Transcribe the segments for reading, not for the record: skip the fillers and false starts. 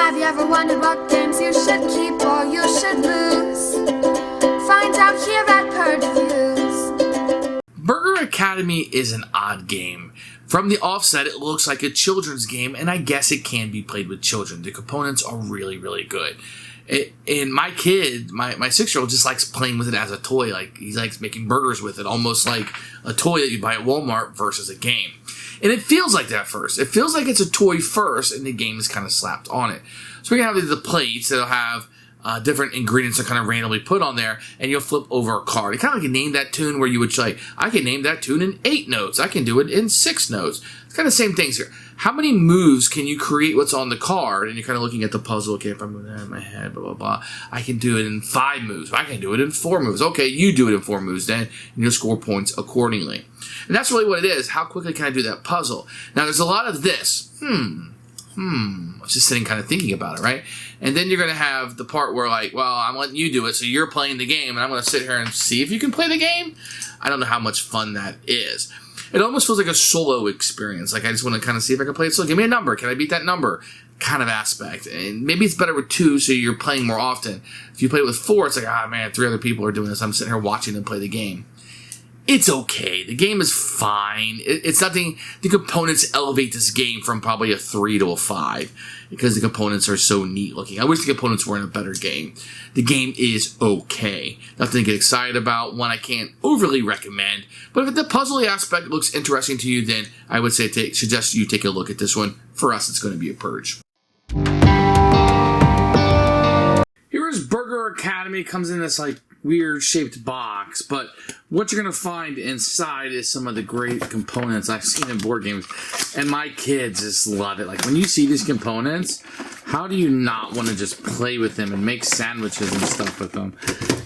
Have you ever wondered what games you should keep or you should lose? Find out here at Purge Reviews. Burger Academy is an odd game. From the offset, it looks like a children's game, and I guess it can be played with children. The components are really, really good. And my kid, my 6-year-old, just likes playing with it as a toy. Like, he likes making burgers with it, almost like a toy that you buy at Walmart versus a game. And it feels like that first. It feels like it's a toy first, and the game is kind of slapped on it. So we're going to have the plates that'll have different ingredients that kind of randomly put on there, and you'll flip over a card. It kind of like a name that tune where you would say, I can name that tune in 8 notes. I can do it in 6 notes. It's kind of the same things here. How many moves can you create what's on the card? And you're kind of looking at the puzzle. Okay, if I'm moving that in my head, blah, blah, blah. I can do it in 5 moves. I can do it in 4 moves. Okay, you do it in 4 moves then, and you'll score points accordingly. And that's really what it is. How quickly can I do that puzzle? Now, there's a lot of this. I was just sitting kind of thinking about it, right? And then you're going to have the part where, like, well, I'm letting you do it, so you're playing the game, and I'm going to sit here and see if you can play the game. I don't know how much fun that is. It almost feels like a solo experience. Like, I just want to kind of see if I can play it. So give me a number. Can I beat that number? Kind of aspect. And maybe it's better with 2, so you're playing more often. If you play it with 4, it's like, ah, man, 3 other people are doing this. I'm sitting here watching them play the game. It's okay. The game is fine. It's nothing. The components elevate this game from probably a 3 to a 5 because the components are so neat looking. I wish the components were in a better game. The game is okay. Nothing to get excited about. One I can't overly recommend. But if the puzzle aspect looks interesting to you, then I would say suggest you take a look at this one. For us, it's going to be a Purge. Here is Burger Academy. Comes in this like weird shaped box, but what you're going to find inside is some of the great components I've seen in board games, and my kids just love it. Like, when you see these components, how do you not want to just play with them and make sandwiches and stuff with them?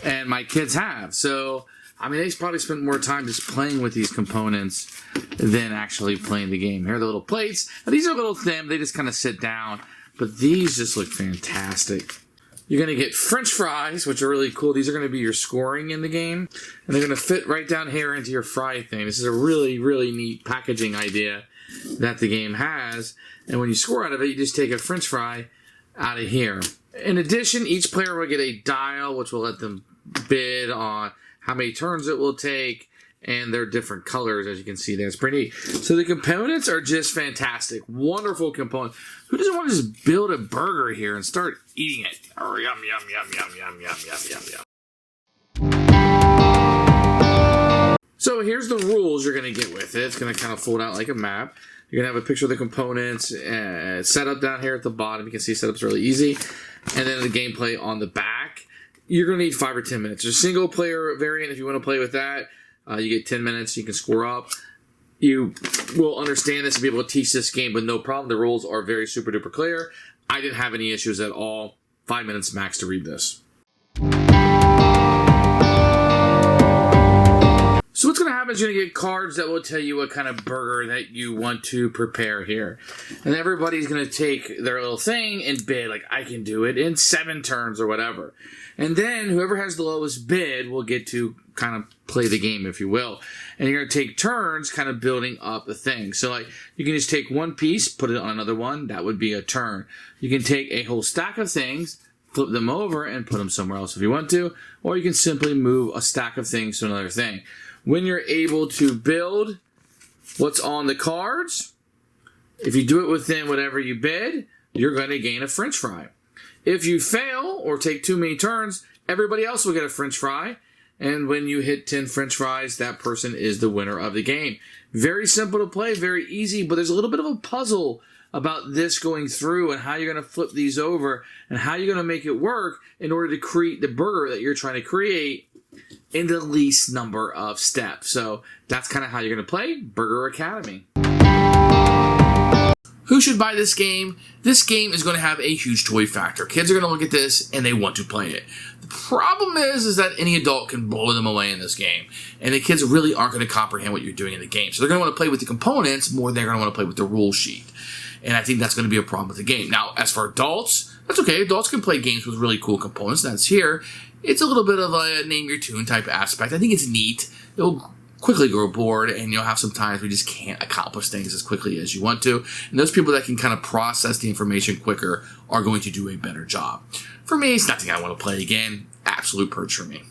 And my kids have. So, I mean, they probably spent more time just playing with these components than actually playing the game. Here are the little plates. Now, these are a little thin. They just kind of sit down, but these just look fantastic. You're going to get French fries, which are really cool. These are going to be your scoring in the game. And they're going to fit right down here into your fry thing. This is a really, really neat packaging idea that the game has. And when you score out of it, you just take a French fry out of here. In addition, each player will get a dial, which will let them bid on how many turns it will take. And they're different colors, as you can see there. It's pretty neat. So the components are just fantastic. Wonderful components. Who doesn't want to just build a burger here and start eating it? Oh, yum, yum, yum, yum, yum, yum, yum, yum, yum. So here's the rules you're going to get with it. It's going to kind of fold out like a map. You're going to have a picture of the components set up down here at the bottom. You can see setup's really easy. And then the gameplay on the back. You're going to need 5 or 10 minutes. There's a single player variant if you want to play with that. You get 10 minutes, you can score up. You will understand this and be able to teach this game with no problem. The rules are very super duper clear. I didn't have any issues at all. 5 minutes max to read this. So what's going to happen is you're going to get cards that will tell you what kind of burger that you want to prepare here. And everybody's going to take their little thing and bid, like, I can do it in 7 turns or whatever. And then whoever has the lowest bid will get to kind of play the game, if you will. And you're going to take turns kind of building up the thing. So, like, you can just take one piece, put it on another one. That would be a turn. You can take a whole stack of things, flip them over, and put them somewhere else if you want to. Or you can simply move a stack of things to another thing. When you're able to build what's on the cards, if you do it within whatever you bid, you're going to gain a French fry. If you fail or take too many turns, everybody else will get a French fry. And when you hit 10 French fries, that person is the winner of the game. Very simple to play, very easy, but there's a little bit of a puzzle about this going through and how you're going to flip these over and how you're going to make it work in order to create the burger that you're trying to create in the least number of steps. So that's kind of how you're going to play Burger Academy. Who should buy this game? This game is going to have a huge toy factor. Kids are going to look at this and they want to play it. The problem is that any adult can blow them away in this game. And the kids really aren't going to comprehend what you're doing in the game. So they're going to want to play with the components more than they're going to want to play with the rule sheet. And I think that's going to be a problem with the game. Now, as for adults, that's okay. Adults can play games with really cool components. That's here. It's a little bit of a name your tune type aspect. I think it's neat. It'll quickly grow bored, and you'll have some times where you just can't accomplish things as quickly as you want to. And those people that can kind of process the information quicker are going to do a better job. For me, it's nothing I want to play again. Absolute Purge for me.